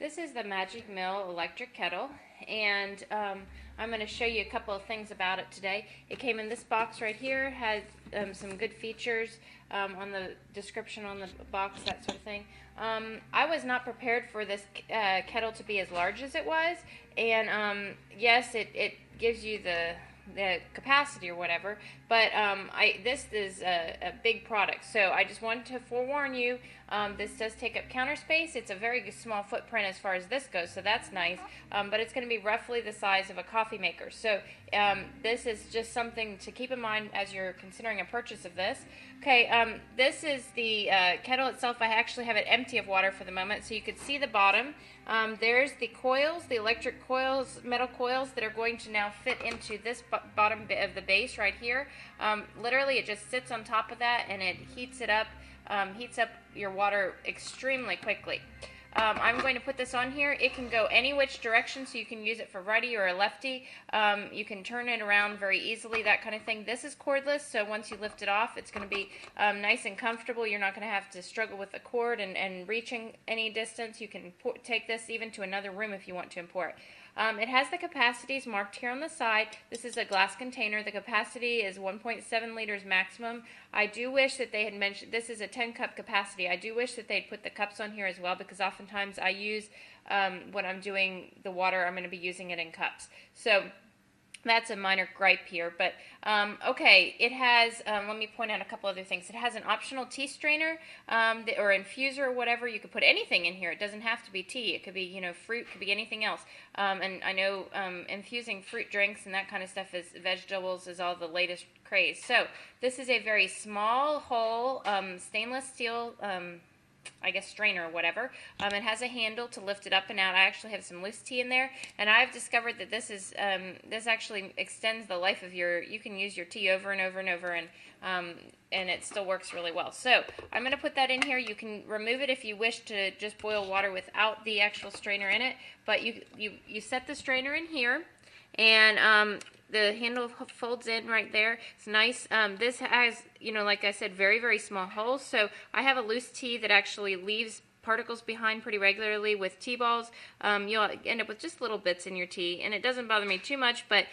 This is the Magic Mill electric kettle, and I'm going to show you a couple of things about it today. It came in this box right here, has some good features on the description on the box, that sort of thing. I was not prepared for this kettle to be as large as it was, and yes, it gives you the capacity or whatever, but this is a big product, so I just wanted to forewarn you. This does take up counter space. It's a very small footprint as far as this goes, so that's nice, but it's going to be roughly the size of a coffee maker. So this is just something to keep in mind as you're considering a purchase of this. Okay, this is the kettle itself. I actually have it empty of water for the moment, so you can see the bottom. There's the coils, the electric coils, metal coils that are going to now fit into this bottom bit of the base right here. Literally, it just sits on top of that, and it heats it up, heats up your water extremely quickly. I'm going to put this on here. It can go any which direction, so you can use it for righty or a lefty. You can turn it around very easily, that kind of thing. This is cordless, so once you lift it off, it's going to be nice and comfortable. You're not going to have to struggle with the cord and reaching any distance. You can take this even to another room if you want to import. It has the capacities marked here on the side. This is a glass container. The capacity is 1.7 liters maximum. I do wish that they had mentioned, this is a 10-cup capacity. I do wish that they'd put the cups on here as well, because oftentimes I use, when I'm doing the water, I'm going to be using it in cups. So that's a minor gripe here, but okay, it has, let me point out a couple other things. It has an optional tea strainer or infuser or whatever. You could put anything in here. It doesn't have to be tea. It could be, you know, fruit, could be anything else. And I know infusing fruit drinks and that kind of stuff, vegetables is all the latest craze. So this is a very small hole, stainless steel I guess strainer or whatever. It has a handle to lift it up and out. I actually have some loose tea in there, and I've discovered that this is this actually extends the life of you can use your tea over and over and over, and it still works really well. So I'm going to put that in here. You can remove it if you wish to just boil water without the actual strainer in it, but you set the strainer in here, and the handle folds in right there. It's nice. This has, you know, like I said, very, very small holes. So I have a loose tea that actually leaves particles behind pretty regularly with tea balls. You'll end up with just little bits in your tea, and it doesn't bother me too much, but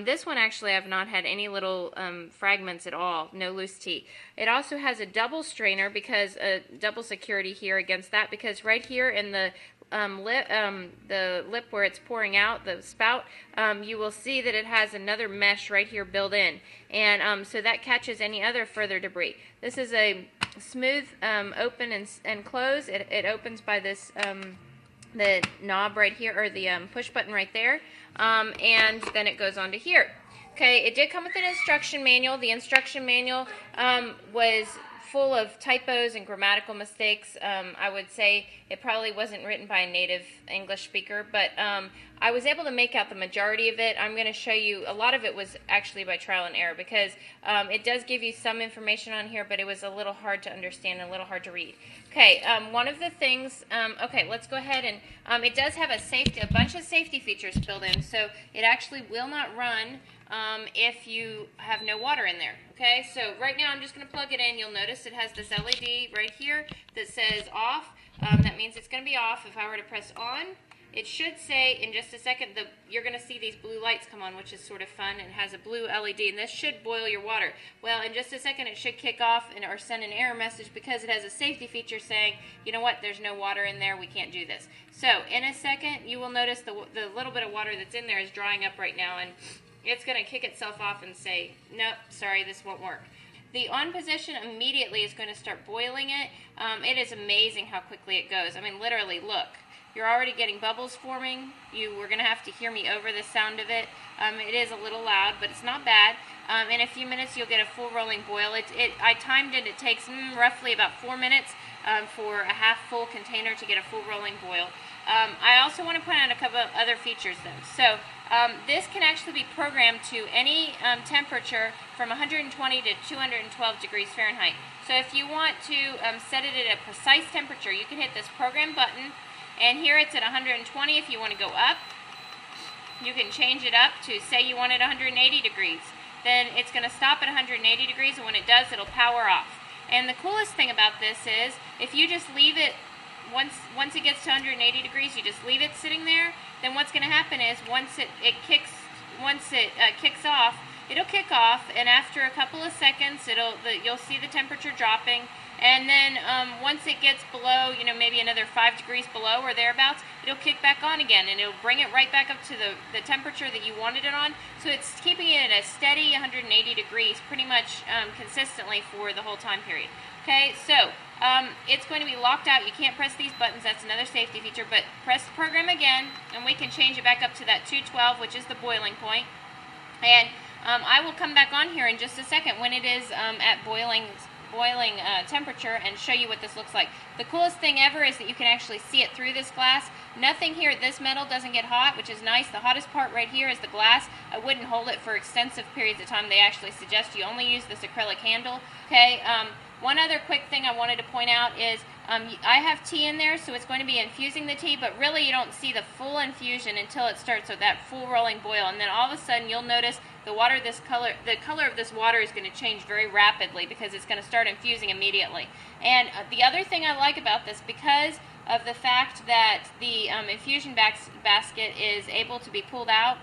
this one actually I've not had any little fragments at all, no loose tea. It also has a double strainer, because double security here against that, because right here in the lip where it's pouring out, the spout, you will see that it has another mesh right here built in, and so that catches any other further debris. This is a smooth open and close. It opens by this the knob right here, or the push button right there, and then it goes on to here. Okay, it did come with an instruction manual. The instruction manual was full of typos and grammatical mistakes. I would say it probably wasn't written by a native English speaker, but I was able to make out the majority of it. I'm going to show you, a lot of it was actually by trial and error, because it does give you some information on here, but it was a little hard to understand and a little hard to read. Okay, one of the things, okay, let's go ahead and, it does have a bunch of safety features built in, so it actually will not run if you have no water in there. Okay, so right now I'm just going to plug it in. You'll notice it has this LED right here that says off. That means it's going to be off. If I were to press on, it should say in just a second, you're going to see these blue lights come on, which is sort of fun. It has a blue LED, and this should boil your water. Well, in just a second, it should kick off or send an error message, because it has a safety feature saying, you know what, there's no water in there, we can't do this. So in a second, you will notice the little bit of water that's in there is drying up right now, and it's going to kick itself off and say, nope, sorry, this won't work. The on position immediately is going to start boiling it. It is amazing how quickly it goes. I mean, literally, look. You're already getting bubbles forming. You were going to have to hear me over the sound of it. It is a little loud, but it's not bad. In a few minutes, you'll get a full rolling boil. I timed it. It takes roughly about 4 minutes for a half full container to get a full rolling boil. I also want to point out a couple of other features, though. So this can actually be programmed to any temperature from 120 to 212 degrees Fahrenheit. So if you want to set it at a precise temperature, you can hit this program button, and here it's at 120. If you want to go up, you can change it up to, say you want it 180 degrees. Then it's going to stop at 180 degrees, and when it does, it'll power off. And the coolest thing about this is, if you just leave it once it gets to 180 degrees, you just leave it sitting there. Then what's going to happen is once it kicks off, it'll kick off, and after a couple of seconds, you'll see the temperature dropping. And then once it gets below, maybe another 5 degrees below or thereabouts, it'll kick back on again, and it'll bring it right back up to the temperature that you wanted it on. So it's keeping it at a steady 180 degrees pretty much consistently for the whole time period. Okay, so it's going to be locked out. You can't press these buttons. That's another safety feature. But press the program again, and we can change it back up to that 212, which is the boiling point. And I will come back on here in just a second when it is at boiling temperature and show you what this looks like. The coolest thing ever is that you can actually see it through this glass. Nothing here, this metal doesn't get hot, which is nice. The hottest part right here is the glass. I wouldn't hold it for extensive periods of time. They actually suggest you only use this acrylic handle. Okay, one other quick thing I wanted to point out is I have tea in there, so it's going to be infusing the tea, but really you don't see the full infusion until it starts with that full rolling boil, and then all of a sudden you'll notice the color of this water is going to change very rapidly because it's going to start infusing immediately. And the other thing I like about this, because of the fact that the infusion basket is able to be pulled out,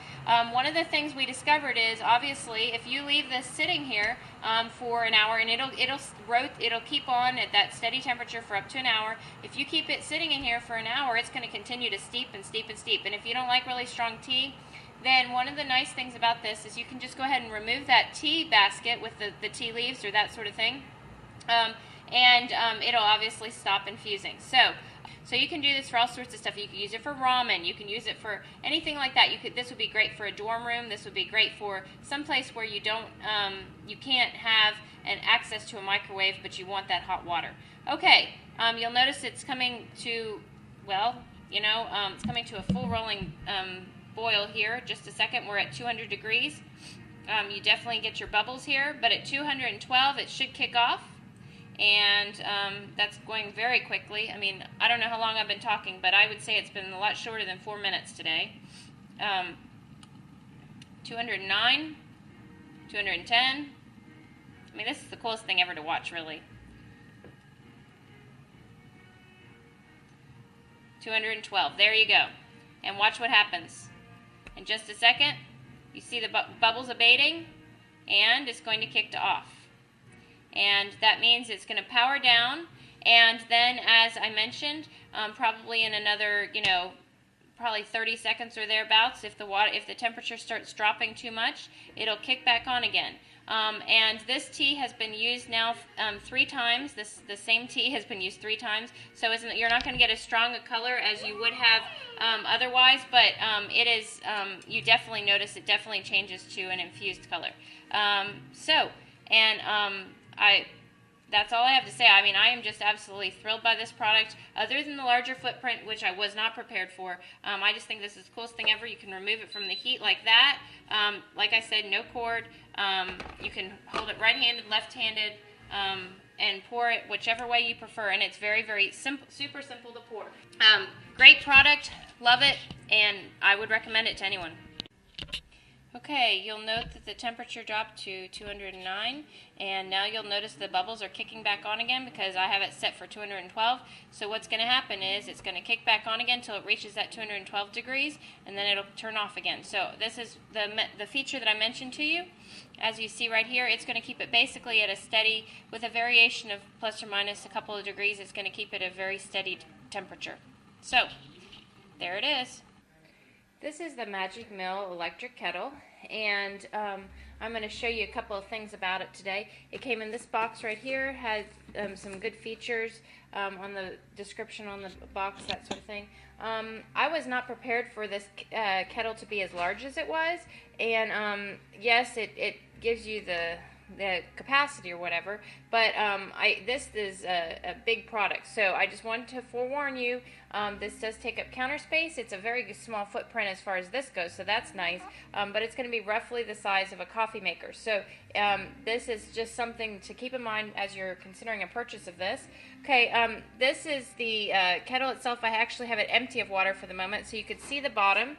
one of the things we discovered is, obviously, if you leave this sitting here for an hour, and it'll keep on at that steady temperature for up to an hour. If you keep it sitting in here for an hour, it's going to continue to steep and steep and steep. And if you don't like really strong tea, then one of the nice things about this is you can just go ahead and remove that tea basket with the tea leaves or that sort of thing, and it'll obviously stop infusing. So you can do this for all sorts of stuff. You can use it for ramen. You can use it for anything like that. This would be great for a dorm room. This would be great for some place where you can't have an access to a microwave, but you want that hot water. Okay, you'll notice it's coming to, it's coming to a full rolling boil here. Just a second. We're at 200 degrees. You definitely get your bubbles here, but at 212 it should kick off. And that's going very quickly. I mean, I don't know how long I've been talking, but I would say it's been a lot shorter than 4 minutes today. 209, 210. I mean, this is the coolest thing ever to watch, really. 212. There you go. And watch what happens. In just a second, you see the bubbles abating, and it's going to kick to off. And that means it's going to power down, and then, as I mentioned, probably in another, probably 30 seconds or thereabouts, if the temperature starts dropping too much, it'll kick back on again. And this tea has been used now 3 times. The same tea has been used 3 times, so you're not going to get as strong a color as you would have otherwise, but it is. You definitely notice it definitely changes to an infused color. That's all I have to say. I mean, I am just absolutely thrilled by this product. Other than the larger footprint, which I was not prepared for, I just think this is the coolest thing ever. You can remove it from the heat like that. Like I said, no cord. You can hold it right-handed, left-handed, and pour it whichever way you prefer. And it's very, very simple, super simple to pour. Great product. Love it. And I would recommend it to anyone. Okay, you'll note that the temperature dropped to 209, and now you'll notice the bubbles are kicking back on again because I have it set for 212. So what's going to happen is it's going to kick back on again until it reaches that 212 degrees, and then it'll turn off again. So this is the feature that I mentioned to you. As you see right here, it's going to keep it basically at a steady, with a variation of plus or minus a couple of degrees, it's going to keep it at a very steady temperature. So, there it is. This is the Magic Mill electric kettle, and I'm going to show you a couple of things about it today. It came in this box right here, has some good features on the description on the box, that sort of thing. I was not prepared for this kettle to be as large as it was, and yes, it gives you the capacity or whatever, but this is a big product, so I just wanted to forewarn you. This does take up counter space. It's a very small footprint as far as this goes, so that's nice, but it's going to be roughly the size of a coffee maker. So this is just something to keep in mind as you're considering a purchase of this. Okay, this is the kettle itself. I actually have it empty of water for the moment, so you can see the bottom.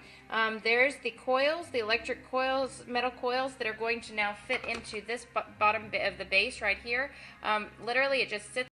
There's the coils, the electric coils, metal coils that are going to now fit into this bottom bit of the base right here. Literally, it just sits